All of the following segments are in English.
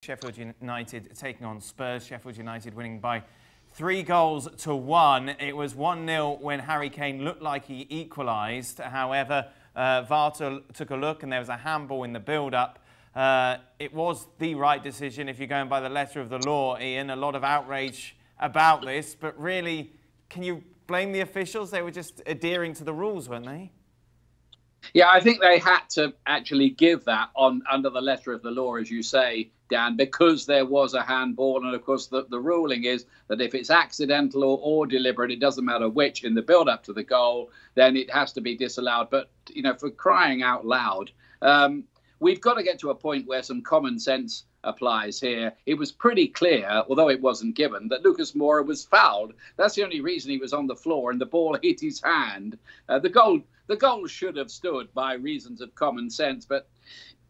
Sheffield United taking on Spurs. Sheffield United winning by 3-1. It was 1-0 when Harry Kane looked like he equalised. However, VAR took a look and there was a handball in the build-up. It was the right decision if you're going by the letter of the law, Ian. A lot of outrage about this, but really, can you blame the officials? They were just adhering to the rules, weren't they? Yeah, I think they had to actually give that under the letter of the law, as you say, Dan, because there was a handball. And of course, the ruling is that if it's accidental or deliberate, it doesn't matter which, in the build-up to the goal, then it has to be disallowed. But, you know, for crying out loud, we've got to get to a point where some common sense applies here. It was pretty clear, although it wasn't given, that Lucas Moura was fouled. That's the only reason he was on the floor, and the ball hit his hand. The goal should have stood by reasons of common sense, but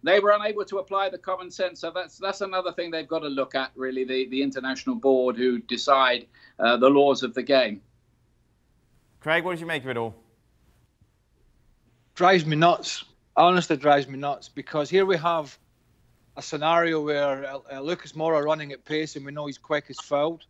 they were unable to apply the common sense. So that's another thing they've got to look at, really, the international board who decide the laws of the game. Craig, what did you make of it all? Drives me nuts. Honestly, drives me nuts, because here we have a scenario where Lucas Moura running at pace, and we know he's quick as fouled.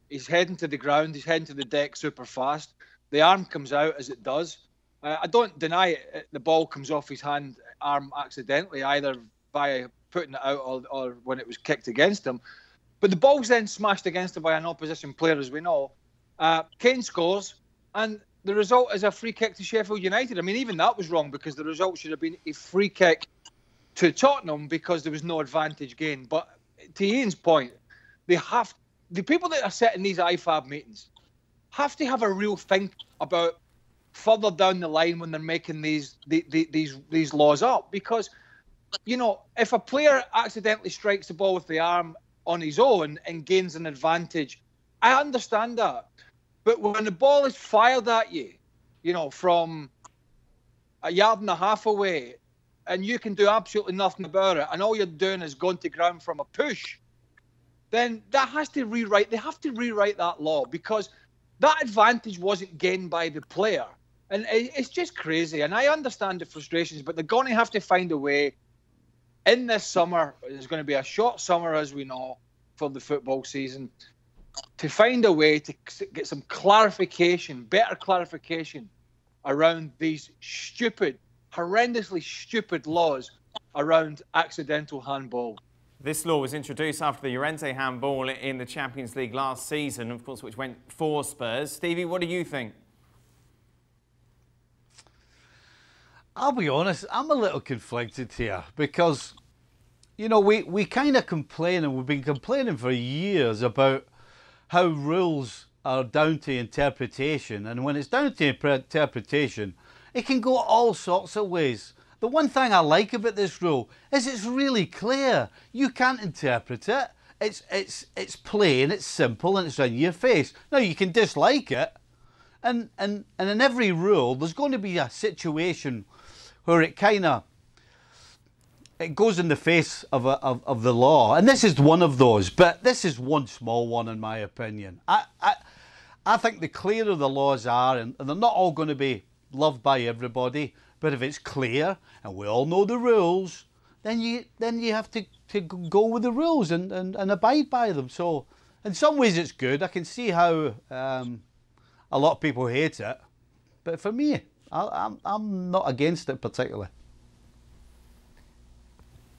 He's heading to the ground. He's heading to the deck super fast. The arm comes out as it does. I don't deny it. The ball comes off his arm accidentally, either by putting it out or when it was kicked against him. But the ball's then smashed against him by an opposition player, as we know. Kane scores, and the result is a free kick to Sheffield United. I mean, even that was wrong, because the result should have been a free kick to Tottenham because there was no advantage gained. But to Ian's point, the people that are sitting in these IFAB meetings have to have a real think about further down the line when they're making these laws up. Because, you know, if a player accidentally strikes the ball with the arm on his own and gains an advantage, I understand that. But when the ball is fired at you, you know, from a yard and a half away, and you can do absolutely nothing about it, and all you're doing is going to ground from a push, then they have to rewrite that law, because that advantage wasn't gained by the player. And it's just crazy. And I understand the frustrations, but they're going to have to find a way in this summer. There's going to be a short summer, as we know, for the football season, to find a way to get some clarification, better clarification around these stupid, horrendously stupid laws around accidental handball. This law was introduced after the Llorente handball in the Champions League last season, of course, which went for Spurs. Stevie, what do you think? I'll be honest, I'm a little conflicted here, because, you know, we kind of complain, and we've been complaining for years about how rules are down to interpretation. And when it's down to interpretation, it can go all sorts of ways. The one thing I like about this rule is it's really clear. You can't interpret it. It's plain, it's simple, and it's in your face. Now, you can dislike it, and in every rule, there's going to be a situation where it goes in the face of the law, and this is one of those. But this is one small one, in my opinion. I think the clearer the laws are, and they're not all going to be loved by everybody, but if it's clear and we all know the rules, then you have to go with the rules and abide by them. So in some ways it's good. I can see how a lot of people hate it, but for me, I'm not against it particularly.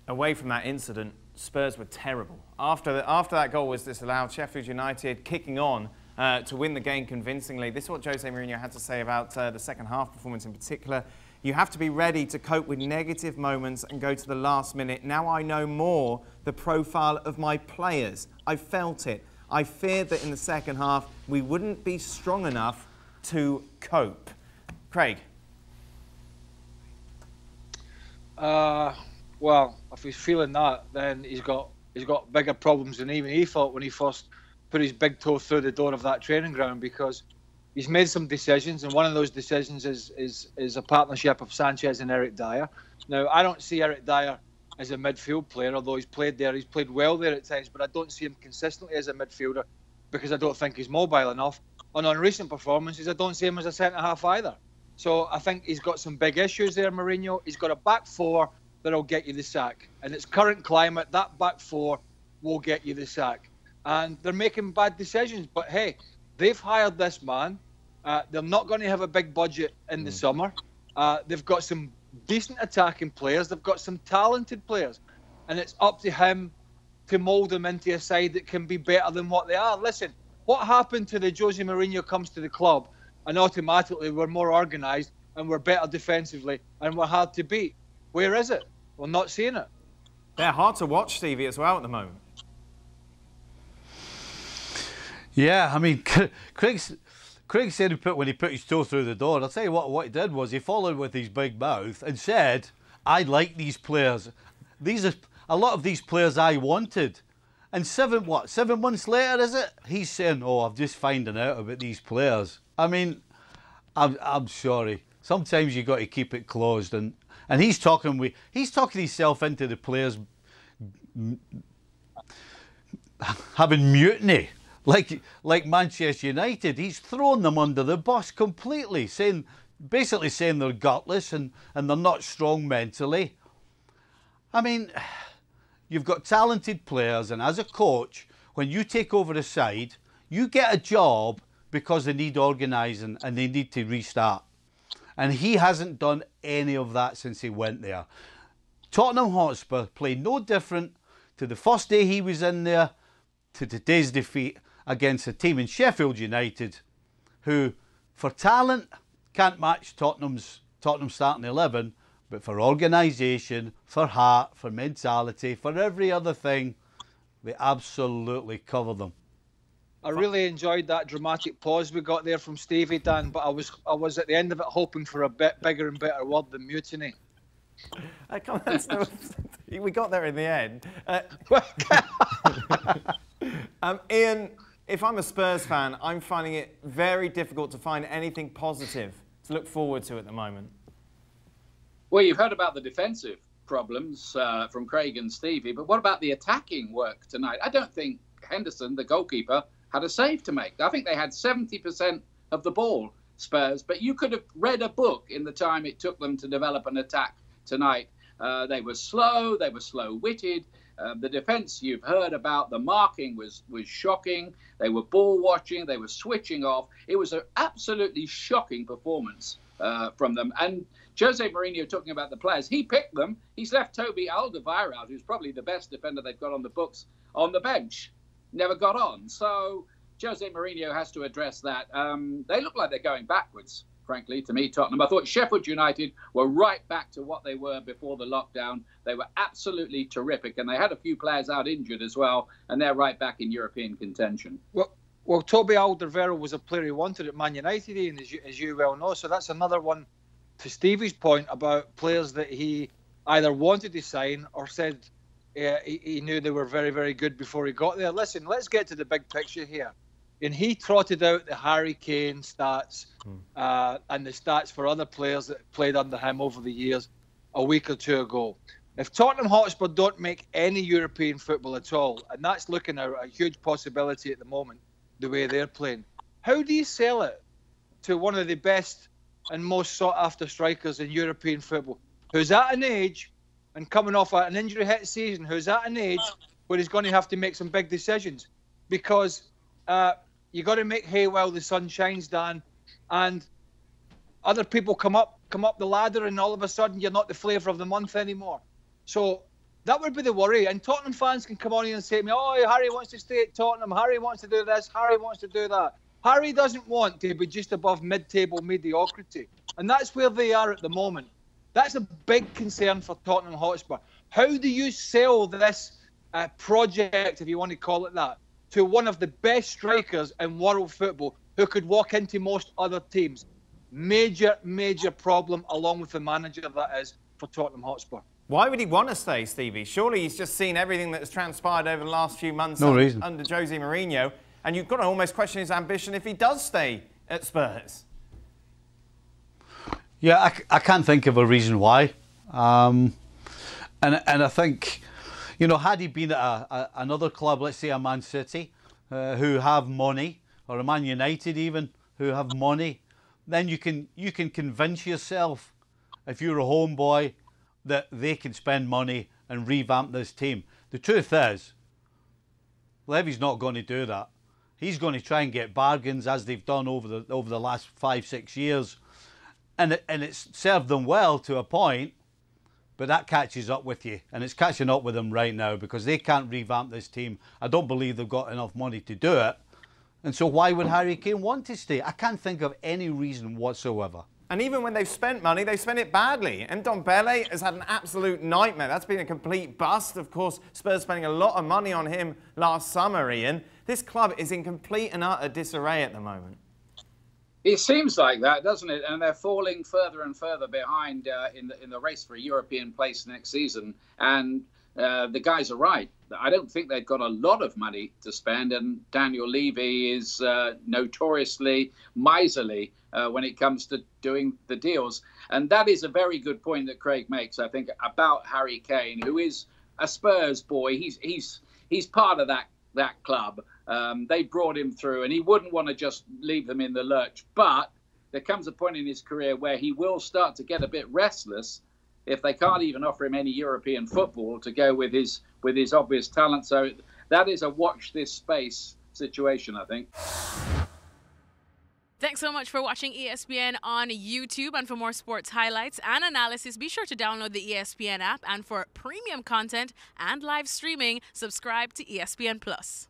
Away from that incident, Spurs were terrible. After that goal was disallowed, Sheffield United kicking on to win the game convincingly. This is what Jose Mourinho had to say about the second half performance in particular. You have to be ready to cope with negative moments and go to the last minute. Now I know more the profile of my players. I felt it. I feared that in the second half we wouldn't be strong enough to cope. Craig? Well, if he's feeling that, then he's got bigger problems than even he thought when he first put his big toe through the door of that training ground, because he's made some decisions, and one of those decisions is a partnership of Sanchez and Eric Dyer. Now, I don't see Eric Dyer as a midfield player, although he's played there. He's played well there at times, but I don't see him consistently as a midfielder, because I don't think he's mobile enough. And on recent performances, I don't see him as a centre-half either. So I think he's got some big issues there, Mourinho. He's got a back four that'll get you the sack. And its current climate, that back four will get you the sack. And they're making bad decisions. But hey, they've hired this man. They're not going to have a big budget in the summer. They've got some decent attacking players. They've got some talented players. And it's up to him to mould them into a side that can be better than what they are. Listen, what happened to the Jose Mourinho comes to the club and automatically we're more organised and we're better defensively and we're hard to beat? Where is it? We're not seeing it. They're hard to watch, Stevie, as well at the moment. Yeah, I mean, Craig said when he put his toe through the door, I'll tell you what he did was he followed with his big mouth and said, I like these players. These are a lot of these players I wanted. And 7 months later, is it? He's saying, oh, I'm just finding out about these players. I mean, I'm sorry. Sometimes you got to keep it closed. And he's talking himself into the players having mutiny. Like Manchester United, he's thrown them under the bus completely, basically saying they're gutless and they're not strong mentally. I mean, you've got talented players, and as a coach, when you take over a side, you get a job because they need organising and they need to restart. And he hasn't done any of that since he went there. Tottenham Hotspur played no different to the first day he was in there to today's defeat against a team in Sheffield United who, for talent, can't match Tottenham's starting 11, but for organisation, for heart, for mentality, for every other thing, they absolutely cover them. I really enjoyed that dramatic pause we got there from Stevie, Dan, but I was at the end of it hoping for a bit bigger and better word than mutiny. We got there in the end. Ian, if I'm a Spurs fan, I'm finding it very difficult to find anything positive to look forward to at the moment. Well, you've heard about the defensive problems from Craig and Stevie, but what about the attacking work tonight? I don't think Henderson, the goalkeeper, had a save to make. I think they had 70% of the ball, Spurs, but you could have read a book in the time it took them to develop an attack tonight. They were slow, they were slow-witted. The defence you've heard about, the marking was shocking. They were ball watching, they were switching off. It was an absolutely shocking performance from them. And Jose Mourinho, talking about the players, he picked them. He's left Toby Alderweireld, who's probably the best defender they've got on the books, on the bench. Never got on. So Jose Mourinho has to address that. They look like they're going backwards, frankly, to me, Tottenham. I thought Sheffield United were right back to what they were before the lockdown. They were absolutely terrific, and they had a few players out injured as well, and they're right back in European contention. Well, Toby Alderweireld was a player he wanted at Man United, Ian, as you well know. So that's another one to Stevie's point about players that he either wanted to sign or said he knew they were very, very good before he got there. Listen, let's get to the big picture here. And he trotted out the Harry Kane stats and the stats for other players that played under him over the years a week or two ago. If Tottenham Hotspur don't make any European football at all, and that's looking a huge possibility at the moment, the way they're playing, how do you sell it to one of the best and most sought-after strikers in European football, who's at an age, and coming off an injury-hit season, who's at an age where he's going to have to make some big decisions? Because you got to make hay while the sun shines, Dan, and other people come up the ladder, and all of a sudden you're not the flavour of the month anymore. So that would be the worry. And Tottenham fans can come on here and say to me, oh, Harry wants to stay at Tottenham, Harry wants to do this, Harry wants to do that. Harry doesn't want to be just above mid-table mediocrity. And that's where they are at the moment. That's a big concern for Tottenham Hotspur. How do you sell this project, if you want to call it that, to one of the best strikers in world football who could walk into most other teams? Major, major problem, along with the manager that is, for Tottenham Hotspur. Why would he want to stay, Stevie? Surely he's just seen everything that's transpired over the last few months under Jose Mourinho, and you've got to almost question his ambition if he does stay at Spurs. Yeah, I can't think of a reason why. And I think, you know, had he been at another club, let's say a Man City, who have money, or a Man United even, who have money, then you can convince yourself, if you're a homeboy that they can spend money and revamp this team. The truth is, Levy's not going to do that. He's going to try and get bargains, as they've done over the last 5-6 years, and it's served them well to a point. But that catches up with you, and it's catching up with them right now because they can't revamp this team. I don't believe they've got enough money to do it. And so why would Harry Kane want to stay? I can't think of any reason whatsoever. And even when they've spent money, they've spent it badly. Ndombele has had an absolute nightmare. That's been a complete bust. Of course, Spurs spending a lot of money on him last summer, Ian. This club is in complete and utter disarray at the moment. It seems like that, doesn't it? And they're falling further and further behind in the race for a European place next season. And the guys are right. I don't think they've got a lot of money to spend. And Daniel Levy is notoriously miserly when it comes to doing the deals. And that is a very good point that Craig makes, I think, about Harry Kane, who is a Spurs boy. He's part of that club. They brought him through, and he wouldn't want to just leave them in the lurch. But there comes a point in his career where he will start to get a bit restless if they can't even offer him any European football to go with his obvious talent. So that is a watch this space situation, I think. Thanks so much for watching ESPN on YouTube. And for more sports highlights and analysis, be sure to download the ESPN app. And for premium content and live streaming, subscribe to ESPN Plus.